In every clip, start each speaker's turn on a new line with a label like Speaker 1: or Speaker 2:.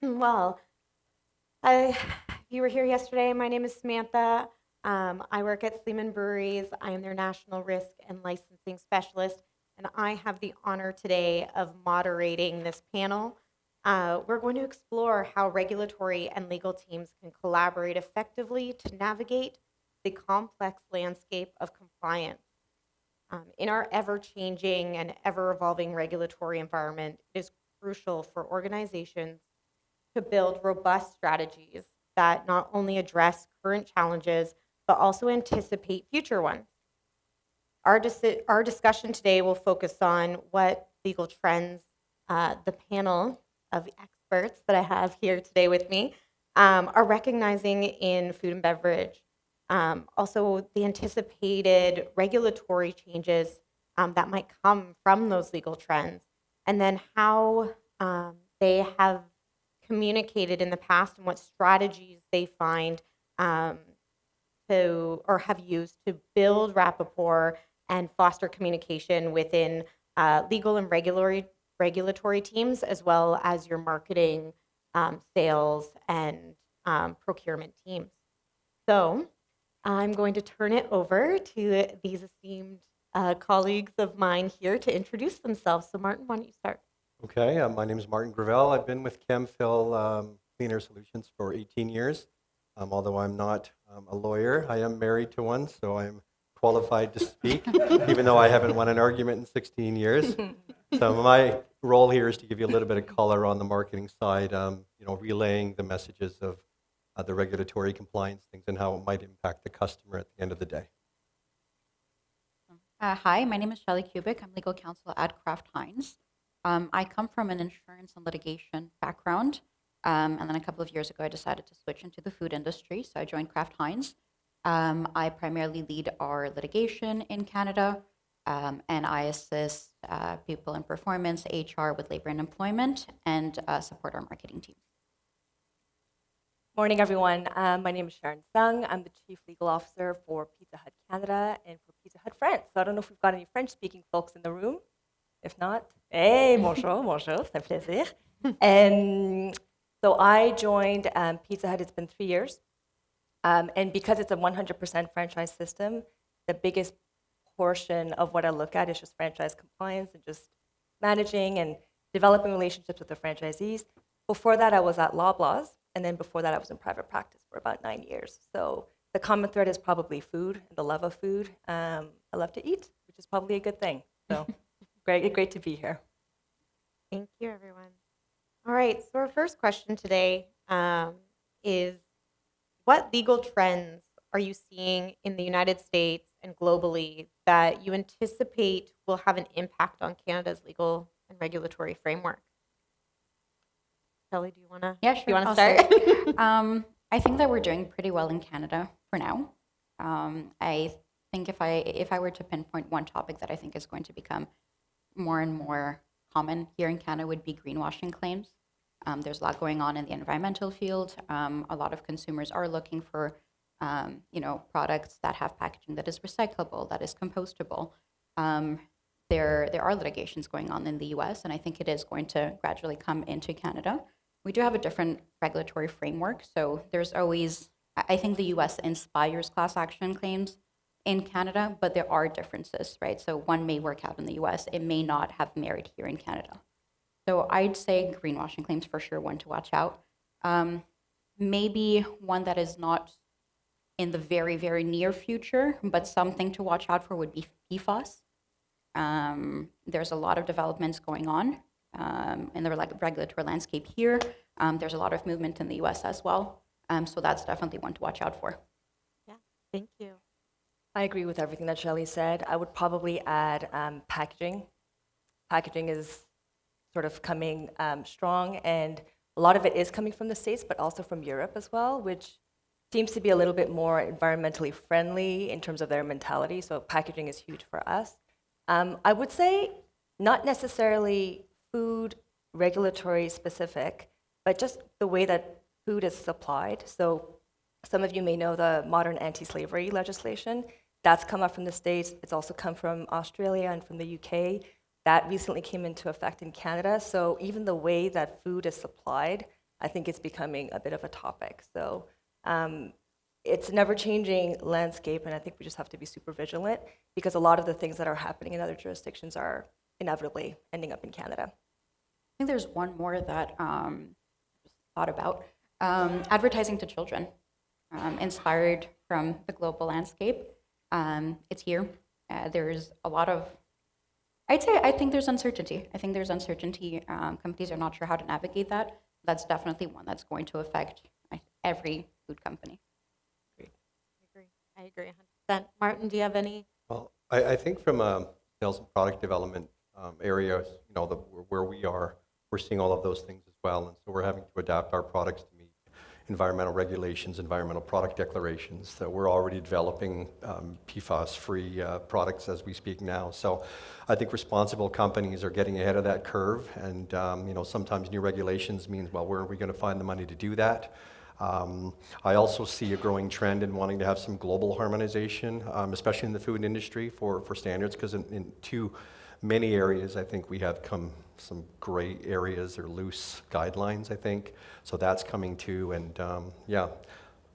Speaker 1: Well, if you were here yesterday, my name is Samantha. I work at Sleeman Breweries. I am their national risk and licensing specialist, and I have the honor today of moderating this panel. We're going to explore how regulatory and legal teams can collaborate effectively to navigate the complex landscape of compliance. In our ever-changing and ever-evolving regulatory environment, it is crucial for organizations to build robust strategies that not only address current challenges, but also anticipate future ones. Our discussion today will focus on what legal trends the panel of experts that I have here today with me are recognizing in food and beverage. Also, the anticipated regulatory changes that might come from those legal trends, and then how they have communicated in the past and what strategies they find to or have used to build rapport and foster communication within legal and regulatory teams, as well as your marketing, sales, and procurement teams. So I'm going to turn it over to these esteemed colleagues of mine here to introduce themselves. So Martin, why don't you start?
Speaker 2: Okay, my name is Martin Gravel. I've been with Camfil Cleaner Solutions for 18 years. Although I'm not a lawyer, I am married to one, so I'm qualified to speak, even though I haven't won an argument in 16 years. So my role here is to give you a little bit of color on the marketing side, relaying the messages of the regulatory compliance things and how it might impact the customer at the end of the day.
Speaker 3: Hi, my name is Shelly Kubik. I'm legal counsel at Kraft Heinz. I come from an insurance and litigation background, and then a couple of years ago I decided to switch into the food industry, so I joined Kraft Heinz. I primarily lead our litigation in Canada, and I assist people in performance, HR with labor and employment, and support our marketing team.
Speaker 4: Morning, everyone. My name is Sharon Seung. I'm the Chief Legal Officer for Pizza Hut Canada and for Pizza Hut France. So I don't know if we've got any French-speaking folks in the room. If not, hey, bonjour, bonjour, c'est un plaisir. So I joined Pizza Hut, it's been 3 years. And because it's a 100% franchise system, the biggest portion of what I look at is just franchise compliance and just managing and developing relationships with the franchisees. Before that, I was at Loblaws, and then before that, I was in private practice for about 9 years. So the common thread is probably food, and the love of food. I love to eat, which is probably a good thing. So great to be here.
Speaker 1: Thank you, everyone. All right, so our first question today is, what legal trends are you seeing in the United States and globally that you anticipate will have an impact on Canada's legal and regulatory framework? Shelly, do you want to?
Speaker 3: Yeah, sure.
Speaker 1: You want to
Speaker 3: I'll
Speaker 1: start?
Speaker 3: I think that we're doing pretty well in Canada for now. I think if I were to pinpoint one topic that I think is going to become more and more common here in Canada would be greenwashing claims. There's a lot going on in the environmental field. A lot of consumers are looking for, products that have packaging that is recyclable, that is compostable. There are litigations going on in the U.S., and I think it is going to gradually come into Canada. We do have a different regulatory framework, so there's always, I think the U.S. inspires class action claims in Canada, but there are differences, right? So one may work out in the US, it may not have merit here in Canada. So I'd say greenwashing claims for sure, one to watch out. Maybe one that is not in the very, very near future, but something to watch out for would be PFAS. There's a lot of developments going on in the regulatory landscape here. There's a lot of movement in the US as well. So that's definitely one to watch out for.
Speaker 1: Yeah, thank you.
Speaker 4: I agree with everything that Shelly said. I would probably add packaging. Packaging is sort of coming strong, and a lot of it is coming from the States, but also from Europe as well, which seems to be a little bit more environmentally friendly in terms of their mentality. So packaging is huge for us. I would say not necessarily food regulatory specific, but just the way that food is supplied. So some of you may know the modern anti-slavery legislation. That's come up from the States. It's also come from Australia and from the UK. That recently came into effect in Canada. So even the way that food is supplied I think it's becoming a bit of a topic. So it's a never-changing landscape, and I think we just have to be super vigilant because a lot of the things that are happening in other jurisdictions are inevitably ending up in Canada.
Speaker 3: I think there's one more that just thought about. Advertising to children, inspired from the global landscape. It's here. There's a lot of, I think there's uncertainty. I think there's uncertainty. Companies are not sure how to navigate that. That's definitely one that's going to affect every food company.
Speaker 1: I agree 100%. Martin, do you have any?
Speaker 2: Well, I think from a sales and product development area, where we are, we're seeing all of those things as well. And so we're having to adapt our products to meet environmental regulations, environmental product declarations. So we're already developing PFAS-free products as we speak now. So I think responsible companies are getting ahead of that curve. And sometimes new regulations means, well, where are we going to find the money to do that? I also see a growing trend in wanting to have some global harmonization, especially in the food industry for standards, because in too many areas, I think we have some gray areas or loose guidelines, I think. So that's coming too, and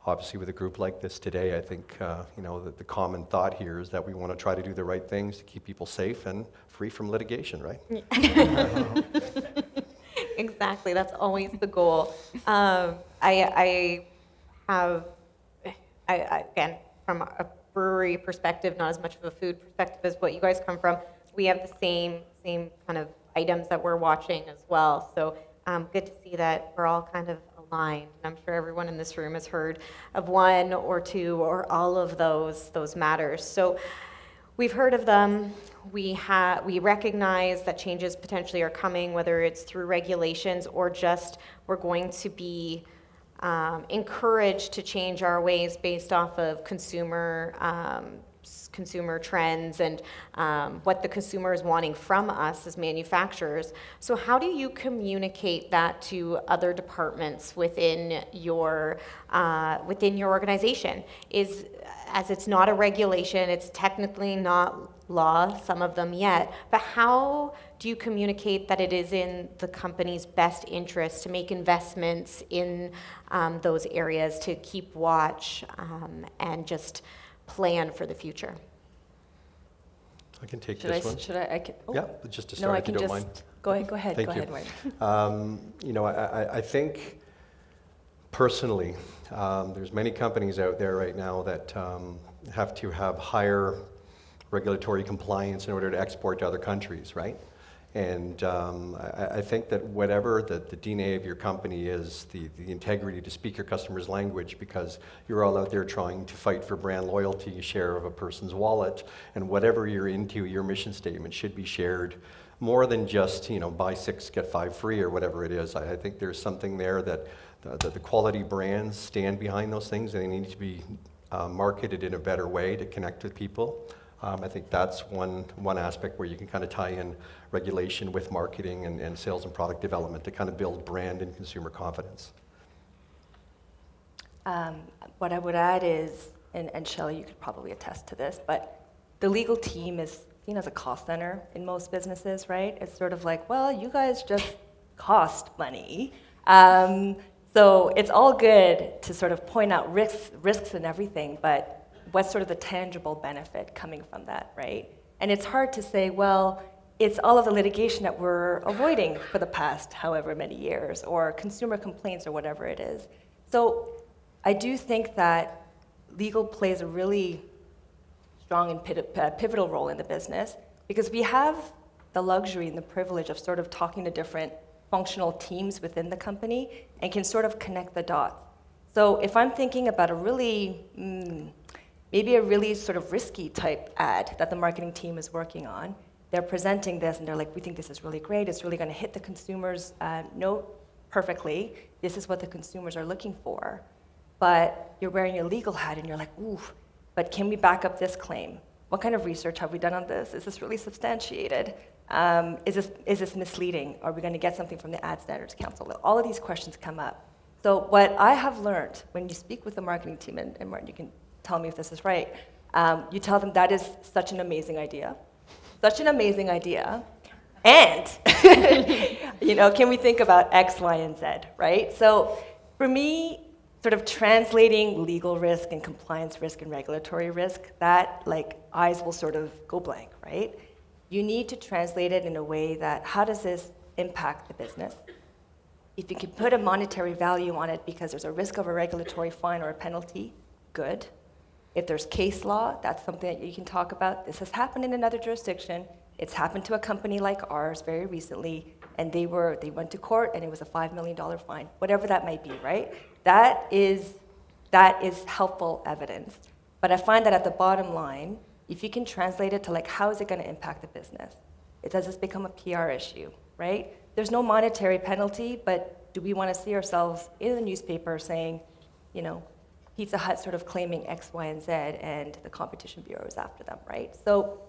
Speaker 2: obviously with a group like this today, I think that the common thought here is that we want to try to do the right things to keep people safe and free from litigation, right?
Speaker 1: Exactly, that's always the goal. I again, from a brewery perspective, not as much of a food perspective as what you guys come from, we have the same kind of items that we're watching as well. So good to see that we're all kind of aligned. And I'm sure everyone in this room has heard of one or two or all of those matters. So we've heard of them. We recognize that changes potentially are coming, whether it's through regulations or just we're going to be encouraged to change our ways based off of consumer trends and what the consumer is wanting from us as manufacturers. So how do you communicate that to other departments within your organization? As it's not a regulation, it's technically not law, some of them yet, but how do you communicate that it is in the company's best interest to make investments in those areas, to keep watch and just plan for the future?
Speaker 2: I can take
Speaker 4: Should
Speaker 2: this one.
Speaker 4: Should I?
Speaker 2: Yeah, just to
Speaker 4: No,
Speaker 2: start,
Speaker 4: I
Speaker 2: if you
Speaker 4: can
Speaker 2: don't mind.
Speaker 4: just go ahead.
Speaker 2: Thank
Speaker 4: Go
Speaker 2: you.
Speaker 4: ahead, Martin.
Speaker 2: I think personally, there's many companies out there right now that have to have higher regulatory compliance in order to export to other countries, right? And I think that whatever the DNA of your company is, the integrity to speak your customer's language, because you're all out there trying to fight for brand loyalty, share of a person's wallet, and whatever you're into, your mission statement should be shared more than just, buy 6, get 5 free or whatever it is. I think there's something there that the quality brands stand behind those things, and they need to be marketed in a better way to connect with people. I think that's one aspect where you can kind of tie in regulation with marketing and sales and product development to kind of build brand and consumer confidence.
Speaker 4: What I would add is, and Shelly, you could probably attest to this, but the legal team is seen as a cost center in most businesses, right? It's sort of like, well, you guys just cost money. So it's all good to sort of point out risks and everything, but what's sort of the tangible benefit coming from that, right? And it's hard to say, well, it's all of the litigation that we're avoiding for the past however many years, or consumer complaints or whatever it is. So I do think that legal plays a really strong and pivotal role in the business, because we have the luxury and the privilege of sort of talking to different functional teams within the company and can sort of connect the dots. So if I'm thinking about a really, maybe a really sort of risky type ad that the marketing team is working on, they're presenting this and they're like, we think this is really great, it's really gonna hit the consumer's note perfectly, this is what the consumers are looking for. But you're wearing your legal hat and you're like, ooh, but can we back up this claim? What kind of research have we done on this? Is this really substantiated? Is this misleading? Are we going to get something from the Ad Standards Council? All of these questions come up. So what I have learned when you speak with the marketing team, and Martin, you can tell me if this is right, you tell them that is such an amazing idea, And, can we think about X, Y, and Z, right? So for me, sort of translating legal risk and compliance risk and regulatory risk, that eyes will sort of go blank, right? You need to translate it in a way that, how does this impact the business? If you can put a monetary value on it because there's a risk of a regulatory fine or a penalty, good. If there's case law, that's something that you can talk about. This has happened in another jurisdiction. It's happened to a company like ours very recently, and they went to court and it was a $5 million fine, whatever that might be, right? That is helpful evidence. But I find that at the bottom line, if you can translate it to how is it going to impact the business? Does this become a PR issue, right? There's no monetary penalty, but do we want to see ourselves in the newspaper saying, Pizza Hut sort of claiming X, Y, and Z, and the Competition Bureau is after them, right? So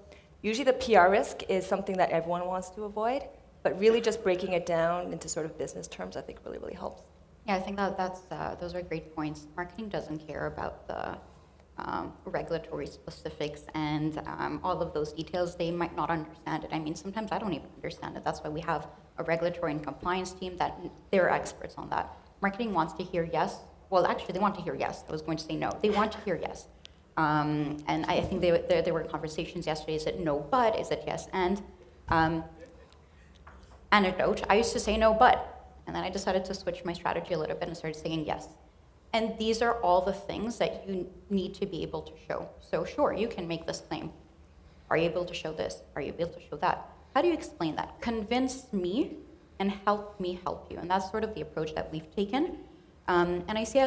Speaker 4: usually the PR risk is something that everyone wants to avoid, but really just breaking it down into sort of business terms, I think really, really helps.
Speaker 3: Yeah, I think those are great points. Marketing doesn't care about the regulatory specifics and all of those details. They might not understand it. I mean, sometimes I don't even understand it. That's why we have a regulatory and compliance team that they're experts on that. Marketing wants to hear yes. Well, actually, they want to hear yes. I was going to say no. They want to hear yes. And I think there were conversations yesterday. Is it no, but? Is it yes, and? Anecdote, I used to say no, but. And then I decided to switch my strategy a little bit and started saying yes. And these are all the things that you need to be able to show. So sure, you can make this claim. Are you able to show this? Are you able to show that? How do you explain that? Convince me and help me help you. And that's sort of the approach that we've taken. And I see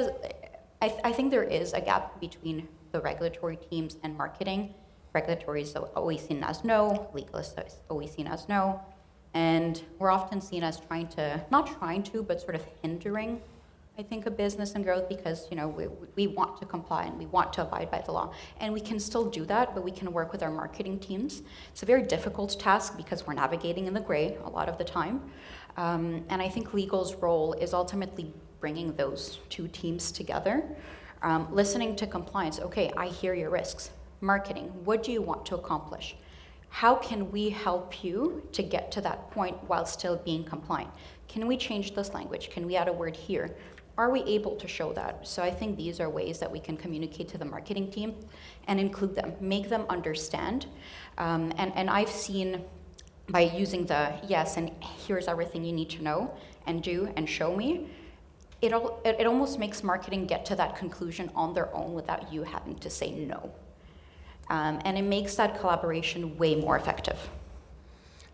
Speaker 3: I think there is a gap between the regulatory teams and marketing. Regulatory is always seen as no, legal is always seen as no. And we're often seen as not trying to, but sort of hindering, I think, a business and growth because, we want to comply and we want to abide by the law. And we can still do that, but we can work with our marketing teams. It's a very difficult task because we're navigating in the gray a lot of the time. And I think legal's role is ultimately bringing those two teams together, listening to compliance. Okay, I hear your risks. Marketing, what do you want to accomplish? How can we help you to get to that point while still being compliant? Can we change this language? Can we add a word here? Are we able to show that? So I think these are ways that we can communicate to the marketing team and include them, make them understand. And I've seen by using the yes, and here's everything you need to know and do and show me, it almost makes marketing get to that conclusion on their own without you having to say no. And it makes that collaboration way more effective.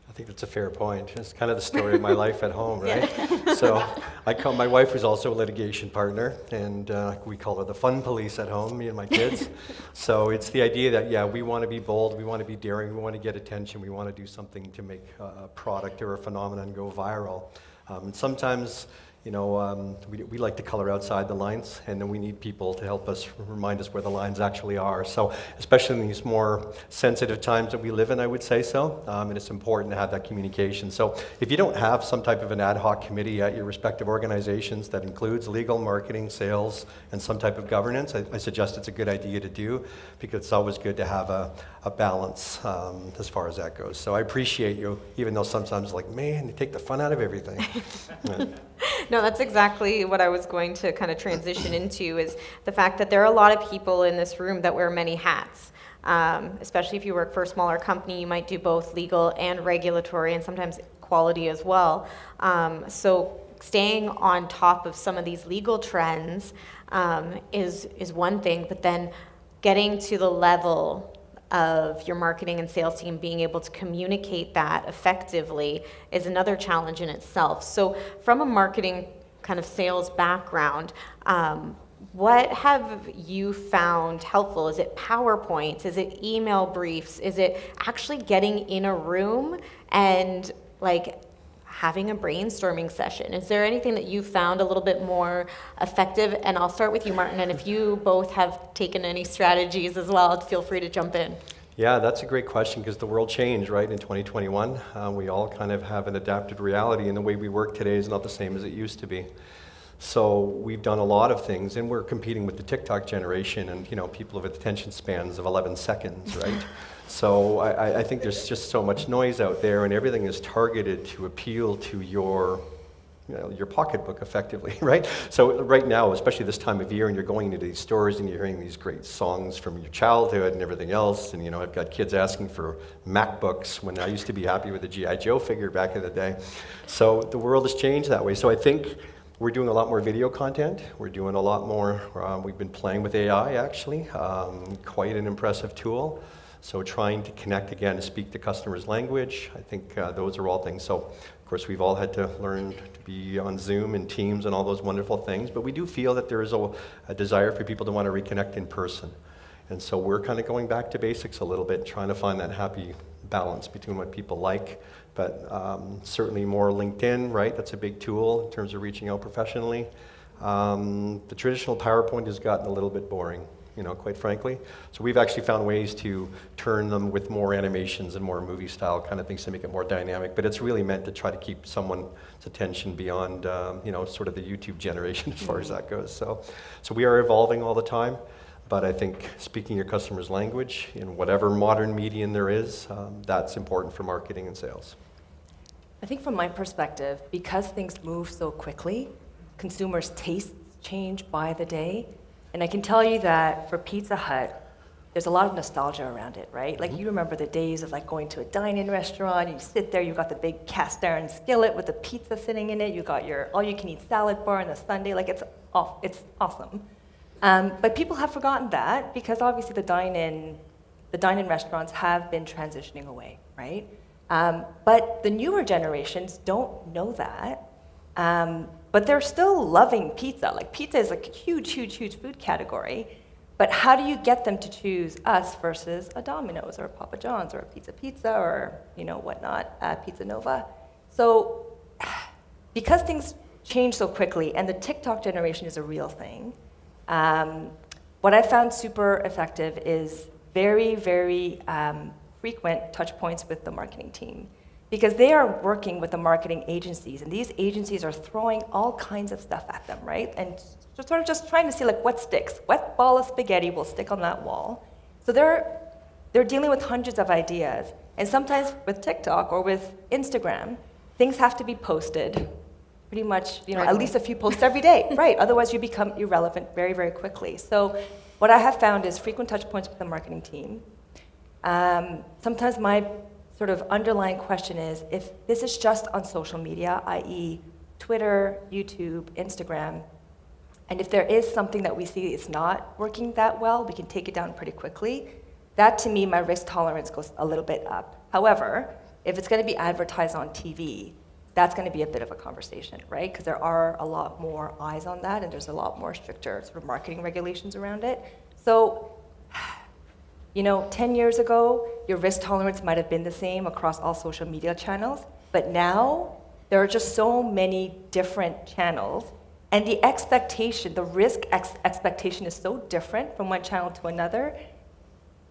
Speaker 2: I think that's a fair point. It's kind of the story of my life at home, right? So my wife was also a litigation partner, and we call her the fun police at home, me and my kids. So it's the idea that, we want to be bold, we want to be daring, we want to get attention, we want to do something to make a product or a phenomenon go viral. And sometimes, we like to color outside the lines, and then we need people to help us remind us where the lines actually are. So especially in these more sensitive times that we live in, I would say so, and it's important to have that communication. So if you don't have some type of an ad hoc committee at your respective organizations that includes legal, marketing, sales, and some type of governance, I suggest it's a good idea to do, because it's always good to have a balance as far as that goes. So I appreciate you, even though sometimes man, you take the fun out of everything.
Speaker 1: No, that's exactly what I was going to kind of transition into, is the fact that there are a lot of people in this room that wear many hats. Especially if you work for a smaller company, you might do both legal and regulatory, and sometimes quality as well. So staying on top of some of these legal trends is one thing, but then getting to the level of your marketing and sales team being able to communicate that effectively is another challenge in itself. So from a marketing kind of sales background, what have you found helpful? Is it PowerPoints? Is it email briefs? Is it actually getting in a room and having a brainstorming session? Is there anything that you found a little bit more effective? And I'll start with you, Martin, and if you both have taken any strategies as well, feel free to jump in.
Speaker 2: Yeah, that's a great question, because the world changed, right, in 2021. We all kind of have an adapted reality, and the way we work today is not the same as it used to be. So we've done a lot of things, and we're competing with the TikTok generation, and people with attention spans of 11 seconds, right? So I think there's just so much noise out there, and everything is targeted to appeal to your pocketbook effectively, right? So right now, especially this time of year, and you're going into these stores and you're hearing these great songs from your childhood and everything else, and I've got kids asking for MacBooks when I used to be happy with a G.I. Joe figure back in the day. So the world has changed that way. So I think we're doing a lot more video content. We're doing a lot more, we've been playing with AI actually, quite an impressive tool. So trying to connect again, to speak the customer's language, I think those are all things. So of course we've all had to learn to be on Zoom and Teams and all those wonderful things, but we do feel that there is a desire for people to want to reconnect in person. And so we're kind of going back to basics a little bit, trying to find that happy balance between what people like, but certainly more LinkedIn, right? That's a big tool in terms of reaching out professionally. The traditional PowerPoint has gotten a little bit boring, quite frankly. So we've actually found ways to turn them with more animations and more movie style kind of things to make it more dynamic, but it's really meant to try to keep someone's attention beyond, sort of the YouTube generation as far as that goes. So we are evolving all the time. But I think speaking your customer's language in whatever modern medium there is, that's important for marketing and sales.
Speaker 4: I think from my perspective, because things move so quickly, consumers' tastes change by the day. And I can tell you that for Pizza Hut, there's a lot of nostalgia around it, right? Like you remember the days of like going to a dine-in restaurant, you sit there, you've got the big cast iron skillet with the pizza sitting in it, you got your all-you-can-eat salad bar on the Sunday, like it's awesome. But people have forgotten that because obviously the dine-in restaurants have been transitioning away, right? But the newer generations don't know that. But they're still loving pizza. Like pizza is a huge, huge, huge food category. But how do you get them to choose us versus a Domino's or a Papa John's or a Pizza Pizza or whatnot, Pizza Nova? So because things change so quickly and the TikTok generation is a real thing, what I found super effective is very, very frequent touch points with the marketing team because they are working with the marketing agencies and these agencies are throwing all kinds of stuff at them, right? And sort of just trying to see like what sticks, what ball of spaghetti will stick on that wall. So they're dealing with hundreds of ideas. And sometimes with TikTok or with Instagram, things have to be posted pretty much, at least a few posts every day, right? Otherwise you become irrelevant very, very quickly. So what I have found is frequent touch points with the marketing team. Sometimes my sort of underlying question is, if this is just on social media, i.e. Twitter, YouTube, Instagram, and if there is something that we see is not working that well, we can take it down pretty quickly. That to me, my risk tolerance goes a little bit up. However, if it's gonna be advertised on TV, that's going to be a bit of a conversation, right? Because there are a lot more eyes on that, and there's a lot more stricter sort of marketing regulations around it. So, 10 years ago, your risk tolerance might have been the same across all social media channels, but now there are just so many different channels, and the expectation, the risk expectation is so different from one channel to another.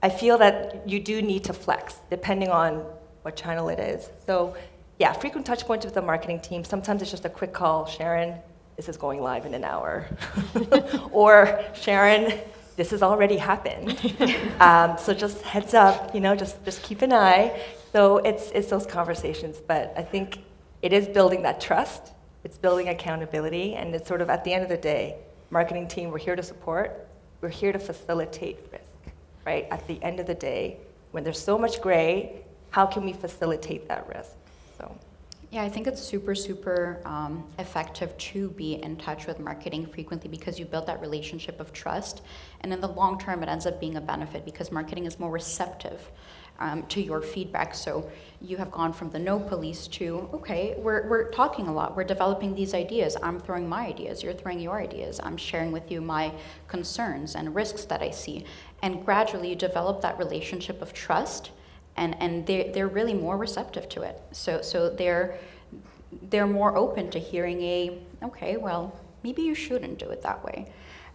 Speaker 4: I feel that you do need to flex, depending on what channel it is. So, yeah, frequent touch points with the marketing team. Sometimes it's just a quick call, Sharon, this is going live in an hour. Or Sharon, this has already happened. So just heads up, just keep an eye. So it's those conversations, but I think it is building that trust, it's building accountability, and it's sort of at the end of the day, marketing team, we're here to support, we're here to facilitate risk, right? At the end of the day, when there's so much gray, how can we facilitate that risk? So.
Speaker 3: Yeah, I think it's super, super effective to be in touch with marketing frequently because you build that relationship of trust. And in the long term, it ends up being a benefit because marketing is more receptive to your feedback. So you have gone from the no police to, okay, we're talking a lot. We're developing these ideas. I'm throwing my ideas. You're throwing your ideas. I'm sharing with you my concerns and risks that I see. And gradually you develop that relationship of trust. And they're really more receptive to it. So they're more open to hearing okay, well, maybe you shouldn't do it that way.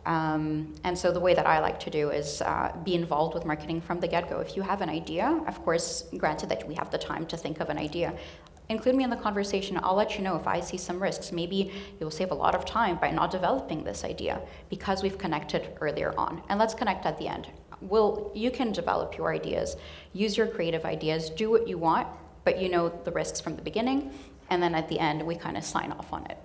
Speaker 3: And so the way that I like to do is be involved with marketing from the get-go. If you have an idea, of course, granted that we have the time to think of an idea, include me in the conversation. I'll let you know if I see some risks. Maybe you'll save a lot of time by not developing this idea because we've connected earlier on. And let's connect at the end. You can develop your ideas, use your creative ideas, do what you want, but you know the risks from the beginning, and then at the end, we kind of sign off on it.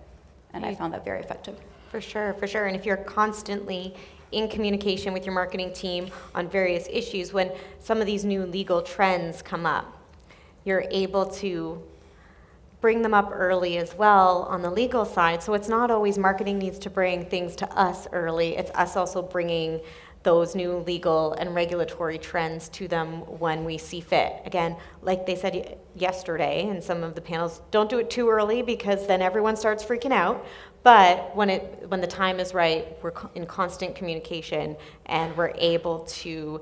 Speaker 3: And I found that very effective.
Speaker 1: For sure, for sure. And if you're constantly in communication with your marketing team on various issues, when some of these new legal trends come up, you're able to bring them up early as well on the legal side. So it's not always marketing needs to bring things to us early. It's us also bringing those new legal and regulatory trends to them when we see fit. Again, like they said yesterday in some of the panels, don't do it too early because then everyone starts freaking out. But when the time is right, we're in constant communication and we're able to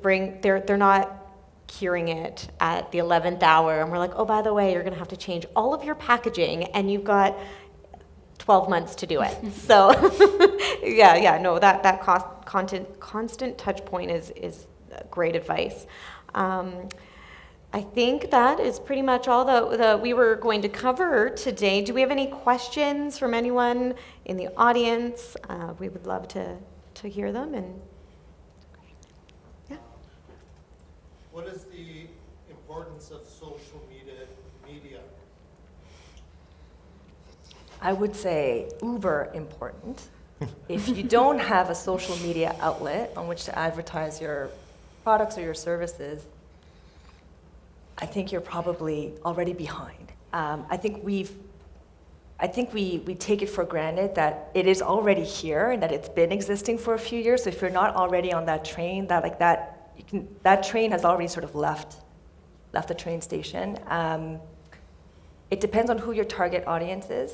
Speaker 1: bring, they're not curing it at the 11th hour and we're like, oh, by the way, you're gonna have to change all of your packaging and you've got 12 months to do it. So no, that constant touch point is great advice. I think that is pretty much all that we were going to cover today. Do we have any questions from anyone in the audience? We would love to hear them. And yeah.
Speaker 5: What is the importance of social media?
Speaker 4: I would say uber important. If you don't have a social media outlet on which to advertise your products or your services, I think you're probably already behind. I think we take it for granted that it is already here and that it's been existing for a few years. So if you're not already on that train, that train has already sort of left the train station. It depends on who your target audience is,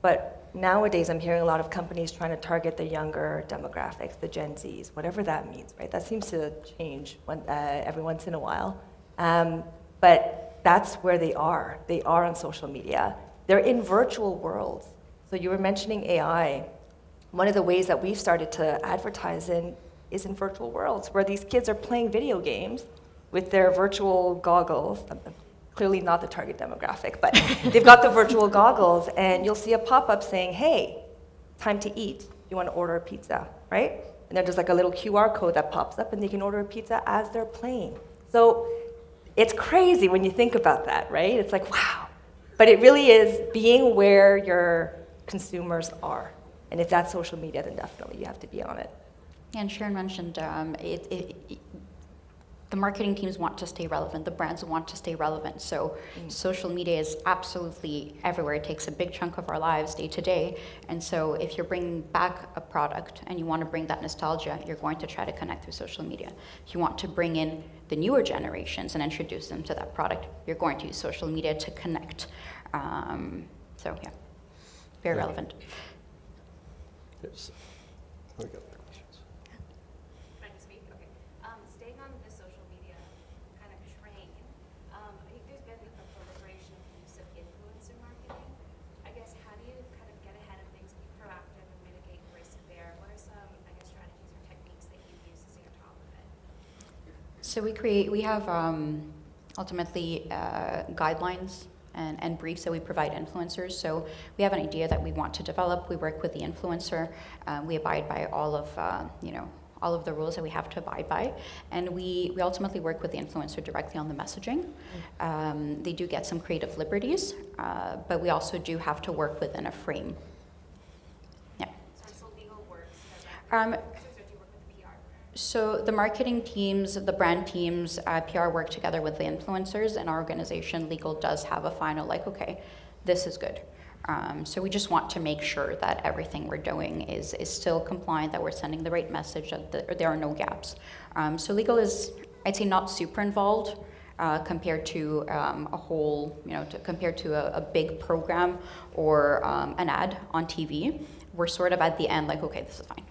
Speaker 4: but nowadays I'm hearing a lot of companies trying to target the younger demographics, the Gen Zs, whatever that means, right? That seems to change every once in a while. But that's where they are. They are on social media. They're in virtual worlds. So you were mentioning AI. One of the ways that we've started to advertise is in virtual worlds, where these kids are playing video games with their virtual goggles. Clearly not the target demographic, but they've got the virtual goggles, and you'll see a pop-up saying, hey, time to eat. You want to order a pizza, right? And then there's like a little QR code that pops up, and they can order a pizza as they're playing. So it's crazy when you think about that, right? It's like, wow. But it really is being where your consumers are. And if that's social media, then definitely you have to be on it.
Speaker 3: And Sharon mentioned the marketing teams want to stay relevant, the brands want to stay relevant. So social media is absolutely everywhere. It takes a big chunk of our lives day to day. And so if you're bringing back a product and you want to bring that nostalgia, you're going to try to connect through social media. If you want to bring in the newer generations and introduce them to that product, you're going to use social media to connect. So yeah, very relevant.
Speaker 2: Yes. We got other questions.
Speaker 6: Can I just speak? Okay. Staying on the social media kind of train, I think there's been a proliferation of use of influencer marketing. I guess, how do you kind of get ahead of things, be proactive, and mitigate risk there? What are some, I guess, strategies or techniques that you use to stay on top of it?
Speaker 3: So we have ultimately guidelines and briefs that we provide influencers. So we have an idea that we want to develop. We work with the influencer. We abide by all of all of the rules that we have to abide by, and we ultimately work with the influencer directly on the messaging. They do get some creative liberties, but we also do have to work within a frame. Yeah.
Speaker 6: So legal works
Speaker 3: Um,
Speaker 6: directly, or do you work with the PR?
Speaker 3: So the marketing teams, the brand teams, PR work together with the influencers, and our organization, legal, does have a final, like, okay, this is good. So we just want to make sure that everything we're doing is still compliant, that we're sending the right message, that there are no gaps. So legal is, I'd say, not super involved compared to a whole, compared to a big program or an ad on TV. We're sort of at the end, like, okay, this is fine.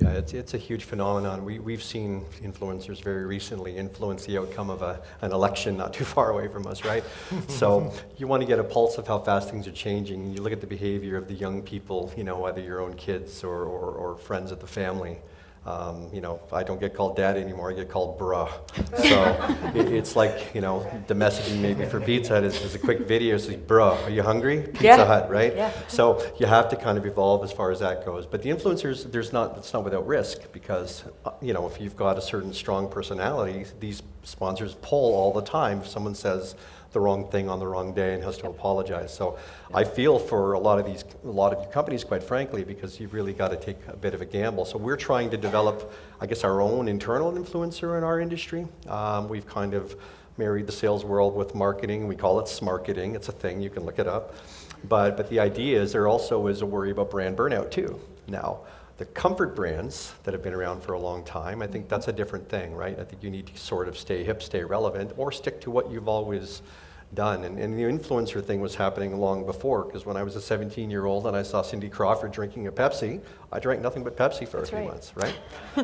Speaker 2: Yeah, it's a huge phenomenon. We've seen influencers very recently influence the outcome of an election not too far away from us, right? So you want to get a pulse of how fast things are changing. You look at the behavior of the young people, whether your own kids or friends of the family. If I don't get called dad anymore, I get called bruh. So it's like, the messaging maybe for Pizza Hut is a quick video, says, bruh, are you hungry? Pizza Hut, right?
Speaker 4: Yeah.
Speaker 2: So you have to kind of evolve as far as that goes. But the influencers, it's not without risk, because, if you've got a certain strong personality, these sponsors poll all the time if someone says the wrong thing on the wrong day and has to apologize. So I feel for a lot of you companies, quite frankly, because you've really got to take a bit of a gamble. So we're trying to develop, I guess, our own internal influencer in our industry. We've kind of married the sales world with marketing. We call it smarketing. It's a thing, you can look it up. But the idea is there also is a worry about brand burnout too. Now, the comfort brands that have been around for a long time, I think that's a different thing, right? I think you need to sort of stay hip, stay relevant, or stick to what you've always done. And the influencer thing was happening long before, because when I was a 17-year-old and I saw Cindy Crawford drinking a Pepsi, I drank nothing but Pepsi for a few months, right?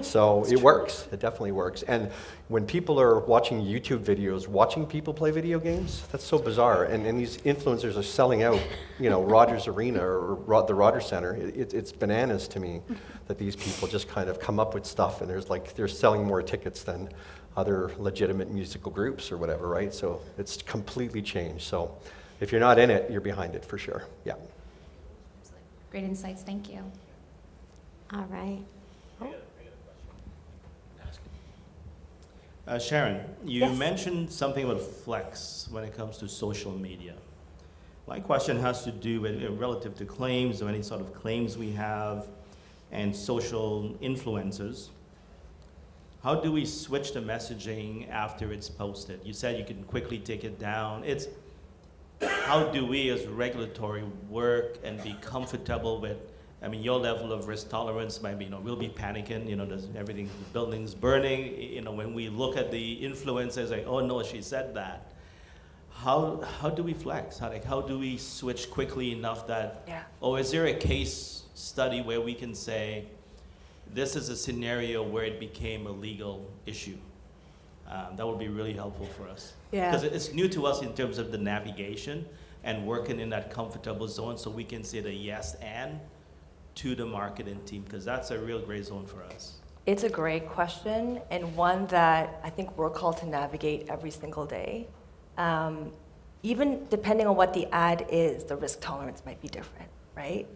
Speaker 2: So it works. It definitely works. And when people are watching YouTube videos, watching people play video games, that's so bizarre. And these influencers are selling out, Rogers Arena or the Rogers Center. It's bananas to me that these people just kind of come up with stuff, and they're selling more tickets than other legitimate musical groups or whatever, right? So it's completely changed. So if you're not in it, you're behind it for sure. Yeah.
Speaker 7: Great insights, thank you.
Speaker 1: All right.
Speaker 8: Sharon, you
Speaker 4: Yes.
Speaker 8: mentioned something about flex when it comes to social media. My question has to do with relative to claims or any sort of claims we have and social influencers. How do we switch the messaging after it's posted? You said you can quickly take it down. How do we as regulatory work and be comfortable with, your level of risk tolerance might be, we'll be panicking, there's everything, the building's burning, when we look at the influencers, like, oh no, she said that. How do we flex? How do we switch quickly enough that, or is there a case study where we can say, this is a scenario where it became a legal issue? That would be really helpful for us.
Speaker 4: Yeah.
Speaker 8: Because it's new to us in terms of the navigation and working in that comfortable zone, so we can say the yes and to the marketing team, because that's a real gray zone for us.
Speaker 4: It's a great question, and one that I think we're called to navigate every single day. Even depending on what the ad is, the risk tolerance might be different, right?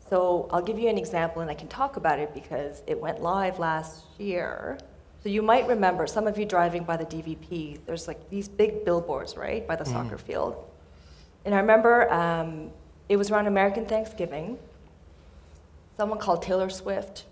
Speaker 4: So I'll give you an example, and I can talk about it because it went live last year. So you might remember, some of you driving by the DVP, there's like these big billboards, right, by the soccer field. And I remember it was around American Thanksgiving. Someone called Taylor Swift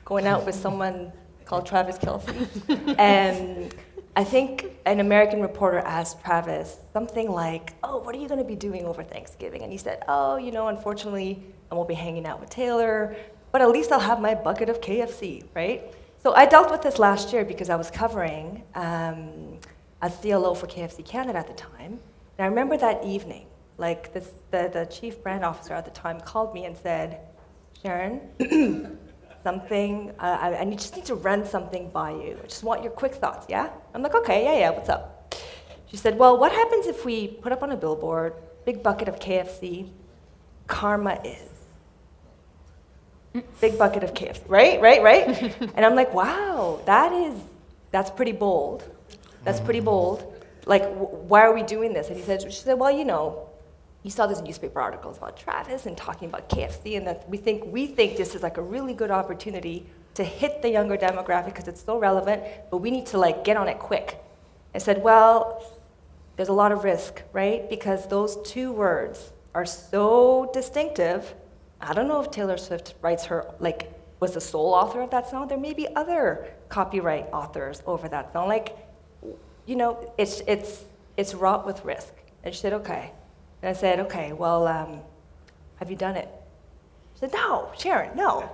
Speaker 4: going out with someone called Travis Kelce. And I think an American reporter asked Travis something like, oh, what are you going to be doing over Thanksgiving? And he said, oh, unfortunately, I won't be hanging out with Taylor, but at least I'll have my bucket of KFC, right? So I dealt with this last year because I was covering as CLO for KFC Canada at the time. And I remember that evening, like the chief brand officer at the time called me and said, Sharon, I just need to run something by you. I just want your quick thoughts, yeah? I'm like, okay, yeah, what's up? She said, well, what happens if we put up on a billboard, big bucket of KFC, karma is. Big bucket of KFC, right? And I'm like, wow, that's pretty bold. That's pretty bold. Like, why are we doing this? And she said, well, you saw these newspaper articles about Travis and talking about KFC, and that we think this is like a really good opportunity to hit the younger demographic because it's so relevant, but we need to get on it quick. I said, well, there's a lot of risk, right? Because those two words are so distinctive. I don't know if Taylor Swift was the sole author of that song. There may be other copyright authors over that song. It's wrought with risk. And she said, okay. And I said, okay, well, have you done it? She said, no, Sharon, no.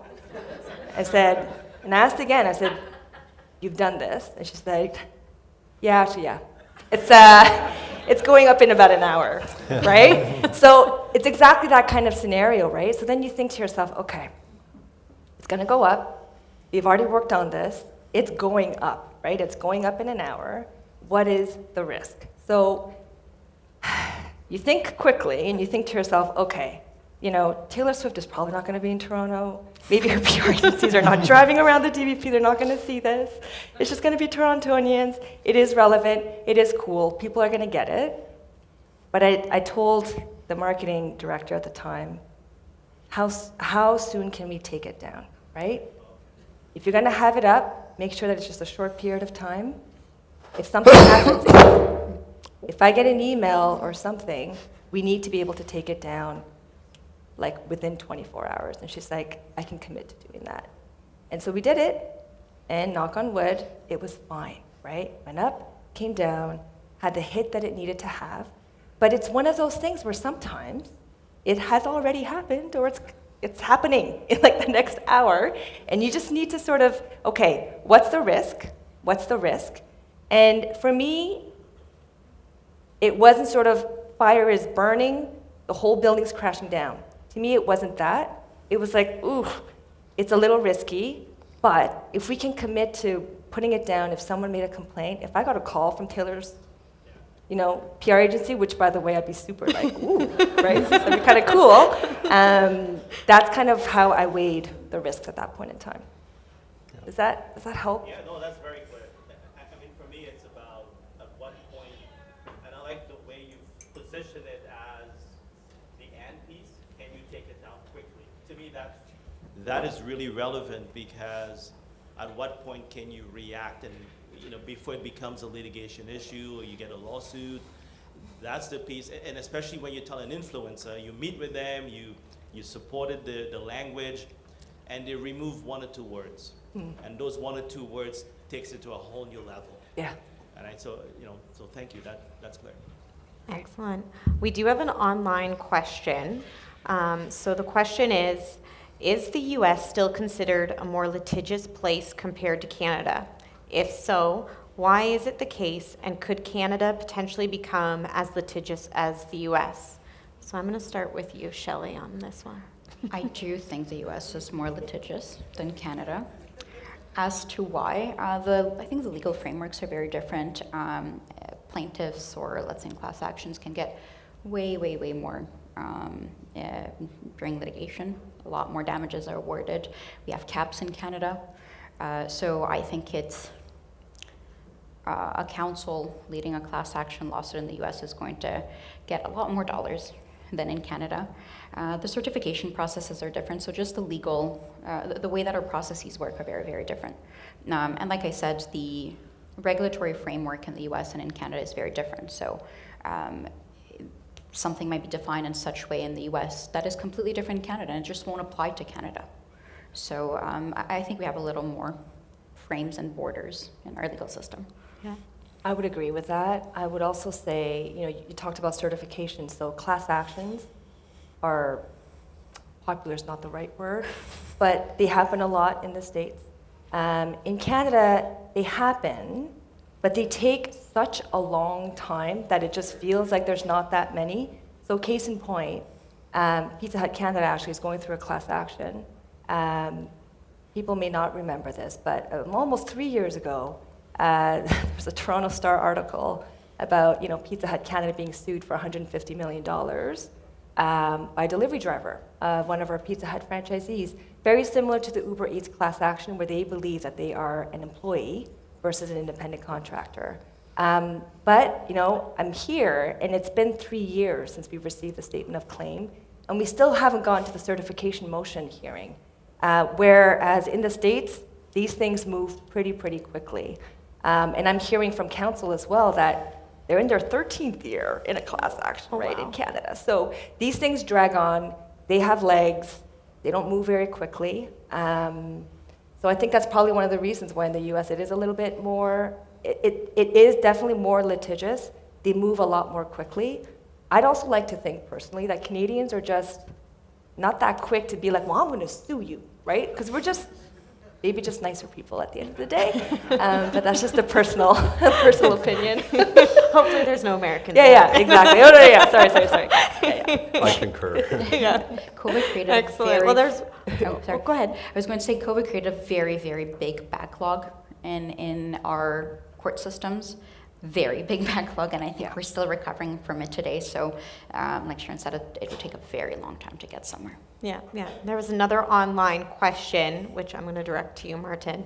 Speaker 4: I said, and I asked again, I said, you've done this? And she said, yeah, actually, yeah. It's going up in about an hour, right? So it's exactly that kind of scenario, right? So then you think to yourself, okay, it's gonna go up. We've already worked on this. It's going up, right? It's going up in an hour. What is the risk? So you think quickly and you think to yourself, okay, Taylor Swift is probably not going to be in Toronto. Maybe her PR agencies are not driving around the DVP. They're not going to see this. It's just going to be Torontonians. It is relevant. It is cool. People are going to get it. But I told the marketing director at the time, how soon can we take it down, right? If you're going to have it up, make sure that it's just a short period of time. If something happens, if I get an email or something, we need to be able to take it down like within 24 hours. And she's like, I can commit to doing that. And so we did it, and knock on wood, it was fine, right? Went up, came down, had the hit that it needed to have. But it's one of those things where sometimes it has already happened, or it's happening in like the next hour, and you just need to sort of, okay, what's the risk? What's the risk? And for me, it wasn't sort of fire is burning, the whole building's crashing down. To me, it wasn't that. It was like, ooh, it's a little risky, but if we can commit to putting it down, if someone made a complaint, if I got a call from Taylor's, PR agency, which by the way, I'd be super like, ooh, right? That'd be kind of cool. That's kind of how I weighed the risks at that point in time. Does that help?
Speaker 8: Yeah, no, that's very clear. I mean, for me, it's about at what point, and I like the way you position it as the and piece. Can you take it down quickly? To me, that is really relevant, because at what point can you react, and before it becomes a litigation issue or you get a lawsuit. That's the piece, and especially when you tell an influencer, you meet with them, you supported the language, and they remove one or two words, and those one or two words takes it to a whole new level.
Speaker 4: Yeah.
Speaker 8: And so thank you. That's clear.
Speaker 1: Excellent. We do have an online question. So the question is the U.S. still considered a more litigious place compared to Canada? If so, why is it the case, and could Canada potentially become as litigious as the U.S.? So I'm going to start with you, Shelly, on this one.
Speaker 3: I do think the U.S. is more litigious than Canada. As to why, I think the legal frameworks are very different. Plaintiffs, or let's say in class actions, can get way, way, way more during litigation. A lot more damages are awarded. We have caps in Canada. So I think it's a counsel leading a class action lawsuit in the U.S. is going to get a lot more dollars than in Canada. The certification processes are different, so just the legal, the way that our processes work are very, very different. And like I said, the regulatory framework in the U.S. and in Canada is very different. So something might be defined in such a way in the U.S. that is completely different in Canada, and it just won't apply to Canada. So I think we have a little more frames and borders in our legal system.
Speaker 1: Yeah.
Speaker 4: I would agree with that. I would also say, you talked about certification, so class actions are, popular is not the right word, but they happen a lot in the States. In Canada, they happen, but they take such a long time that it just feels like there's not that many. So case in point, Pizza Hut Canada actually is going through a class action. People may not remember this, but almost 3 years ago, there was a Toronto Star article about Pizza Hut Canada being sued for $150 million by a delivery driver of one of our Pizza Hut franchisees. Very similar to the Uber Eats class action, where they believe that they are an employee versus an independent contractor. But I'm here, and it's been 3 years since we received the statement of claim, and we still haven't gone to the certification motion hearing. Whereas in the States, these things move pretty quickly. And I'm hearing from counsel as well that they're in their 13th year in a class action, right, in Canada. So these things drag on, they have legs, they don't move very quickly. So I think that's probably one of the reasons why in the US it is a little bit more, it is definitely more litigious. They move a lot more quickly. I'd also like to think personally that Canadians are just not that quick to be like, well, I'm going to sue you, right? Because we're just maybe just nicer people at the end of the day. But that's just a personal opinion.
Speaker 1: Hopefully there's no Americans.
Speaker 4: Yeah, exactly. Oh, no, yeah, sorry. Yeah.
Speaker 2: I concur.
Speaker 1: Yeah.
Speaker 3: COVID created
Speaker 1: Excellent.
Speaker 3: a very...
Speaker 1: Well, there's...
Speaker 3: Oh, sorry.
Speaker 1: Go ahead.
Speaker 3: I was going to say COVID created a very, very big backlog in our court systems. very big backlog, and I think
Speaker 4: Yeah.
Speaker 3: we're still recovering from it today. So, like Sharon said, it would take a very long time to get somewhere.
Speaker 1: Yeah, yeah. There was another online question, which I'm going to direct to you, Martin.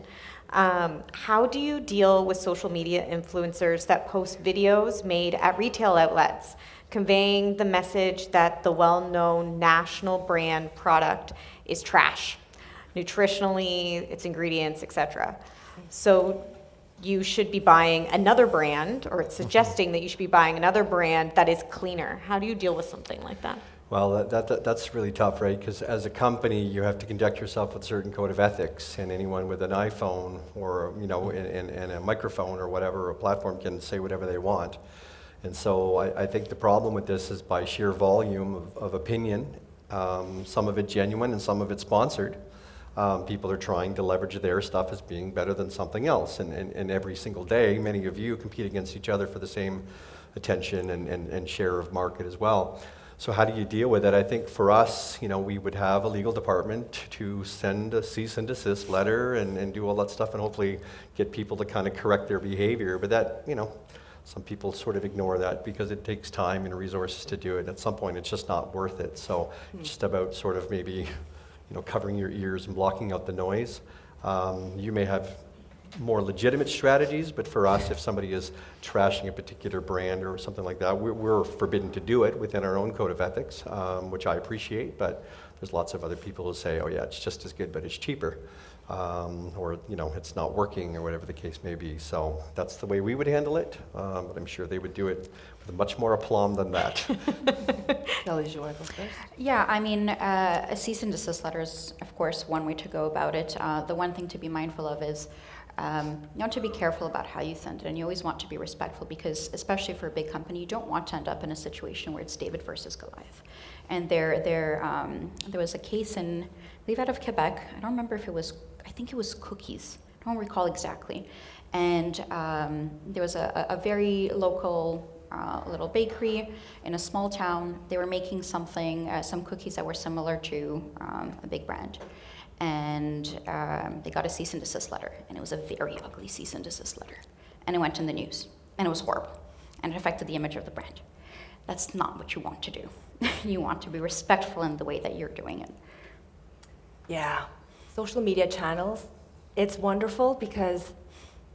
Speaker 1: How do you deal with social media influencers that post videos made at retail outlets, conveying the message that the well-known national brand product is trash, nutritionally, its ingredients, etc.? So you should be buying another brand, or it's suggesting that you should be buying another brand that is cleaner. How do you deal with something like that?
Speaker 2: Well, that's really tough, right? Because as a company, you have to conduct yourself with a certain code of ethics, and anyone with an iPhone or and a microphone or whatever, a platform can say whatever they want. And so I think the problem with this is by sheer volume of opinion, some of it genuine and some of it sponsored. People are trying to leverage their stuff as being better than something else, and every single day, many of you compete against each other for the same attention and share of market as well. So how do you deal with it? I think for us, we would have a legal department to send a cease and desist letter and do all that stuff and hopefully get people to kind of correct their behavior. But that, some people sort of ignore that because it takes time and resources to do it. At some point, it's just not worth it. So it's just about sort of maybe, covering your ears and blocking out the noise. You may have more legitimate strategies, but for us, if somebody is trashing a particular brand or something like that, we're forbidden to do it within our own code of ethics, which I appreciate, but there's lots of other people who say, oh yeah, it's just as good, but it's cheaper, or it's not working, or whatever the case may be. So that's the way we would handle it, but I'm sure they would do it with much more aplomb than that.
Speaker 4: Shelly, do you want to go first?
Speaker 3: Yeah, I mean, a cease and desist letter is, of course, one way to go about it. The one thing to be mindful of is you want to be careful about how you send it, and you always want to be respectful because, especially for a big company, you don't want to end up in a situation where it's David versus Goliath. And there was a case in, I believe, out of Quebec. I don't remember if it was, I think it was cookies. I don't recall exactly. And there was a very local little bakery in a small town. They were making something, some cookies that were similar to a big brand. And they got a cease and desist letter, and it was a very ugly cease and desist letter. And it went in the news, and it was horrible, and it affected the image of the brand. That's not what you want to do. You want to be respectful in the way that you're doing it.
Speaker 4: Yeah, social media channels, it's wonderful because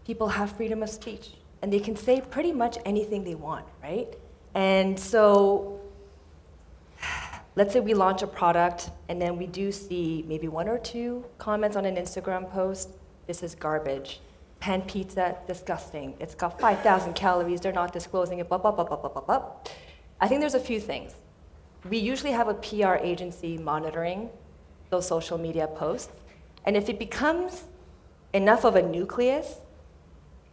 Speaker 4: people have freedom of speech, and they can say pretty much anything they want, right? And so let's say we launch a product and then we do see maybe 1 or 2 comments on an Instagram post. This is garbage. Pan pizza, disgusting. It's got 5,000 calories. They're not disclosing it, blah, blah, blah, blah, blah, blah, blah. I think there's a few things. We usually have a PR agency monitoring those social media posts. And if it becomes enough of a nucleus,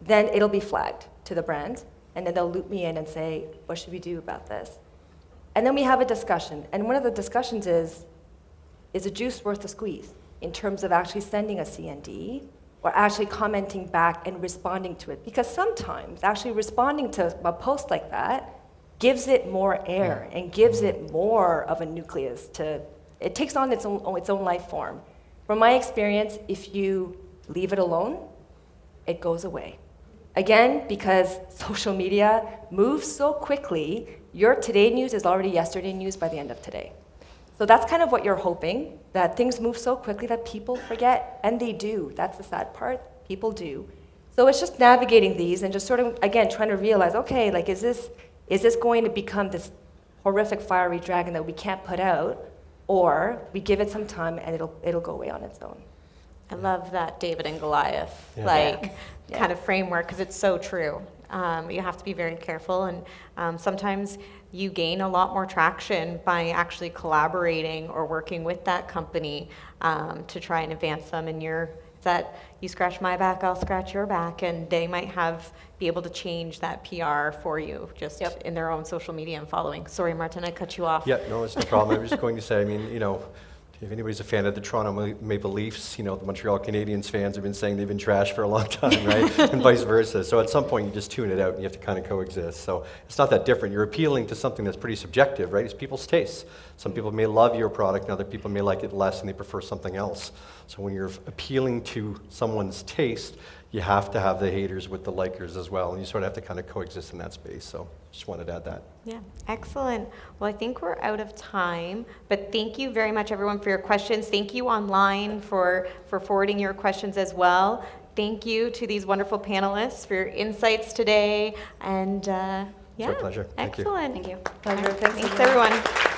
Speaker 4: then it'll be flagged to the brand. And then they'll loop me in and say, what should we do about this? And then we have a discussion. And one of the discussions is the juice worth the squeeze in terms of actually sending a CND or actually commenting back and responding to it? Because sometimes actually responding to a post like that gives it more air and gives it more of a nucleus it takes on its own life form. From my experience, if you leave it alone, it goes away. Again, because social media moves so quickly, your today news is already yesterday news by the end of today. So that's kind of what you're hoping, that things move so quickly that people forget, and they do. That's the sad part, people do. So it's just navigating these and just sort of, again, trying to realize, okay, like, is this going to become this horrific fiery dragon that we can't put out, or we give it some time and it'll go away on its own.
Speaker 1: I love that David and Goliath
Speaker 4: Yeah.
Speaker 1: kind of framework because it's so true. You have to be very careful, and sometimes you gain a lot more traction by actually collaborating or working with that company to try and advance them. And that you scratch my back, I'll scratch your back, and they might be able to change that PR for you just in their own social media and following. Sorry, Martin, I cut you off.
Speaker 2: Yeah, no, it's no problem. I was just going to say, I mean, if anybody's a fan of the Toronto Maple Leafs, the Montreal Canadiens fans have been saying they've been trash for a long time, right? And vice versa. So at some point, you just tune it out and you have to kind of coexist. So it's not that different. You're appealing to something that's pretty subjective, right? It's people's tastes. Some people may love your product, and other people may like it less, and they prefer something else. So when you're appealing to someone's taste, you have to have the haters with the likers as well, and you sort of have to kind of coexist in that space. So just wanted to add that.
Speaker 1: Yeah, excellent. Well, I think we're out of time, but thank you very much, everyone, for your questions. Thank you online for forwarding your questions as well. Thank you to these wonderful panelists for your insights today. And yeah,
Speaker 2: It's my pleasure. Thank you.
Speaker 1: excellent.
Speaker 3: Thank you.
Speaker 4: Pleasure. Thanks,
Speaker 1: Thanks, everyone.